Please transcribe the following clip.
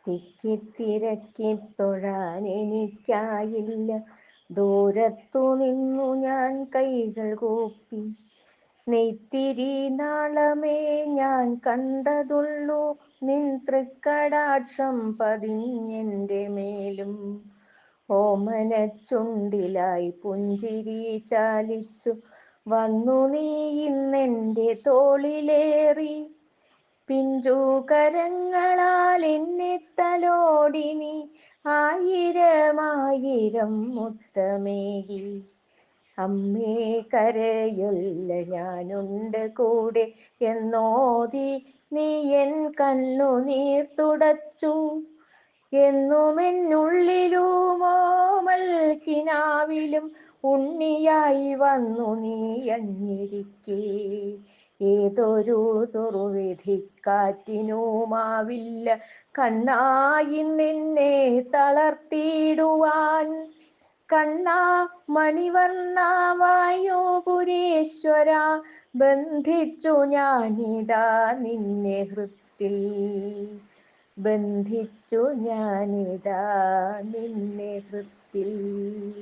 തിക്കിത്തിരക്കി തൊഴാൻ എനിക്കായില്ല. ദൂരത്തു നിന്നു ഞാൻ കൈകൾ കൂപ്പി. നെയ്ത്തിരി നാളമേ ഞാൻ കണ്ടതുള്ളൂ, നിൻ തൃക്കടാക്ഷം പതിഞ്ഞെൻ്റെ മേലും. ഓമനച്ചുണ്ടിലായി പുഞ്ചിരി ചാലിച്ചു വന്നു നീ ഇന്നെൻ്റെ തോളിലേറി. പിഞ്ചുകരങ്ങളാൽ എന്നെ തലോടി നീ ആയിരമായിരം മുത്തമേകി. അമ്മേ കരയൊല്ല ഞാനുണ്ട് കൂടെ എന്നോതി നീ എൻ കണ്ണുനീർ തുടച്ചു. എന്നുമെന്നുള്ളിലുമോമൽ കിനാവിലും ഉണ്ണിയായി വന്നു നീ അങ്ങിരിക്കേ. ഏതൊരു ദുർവിധിക്കാറ്റിനുമാവില്ല കണ്ണായി നിന്നെ തളർത്തിയിടുവാൻ. കണ്ണാ മണിവർണ്ണ വായുപുരേശ്വര, ബന്ധിച്ചു ഞാനിതാ നിന്നെ ഹൃത്തിൽ. ബന്ധിച്ചു ഞാനിതാ നിന്നെ ഹൃത്തിൽ.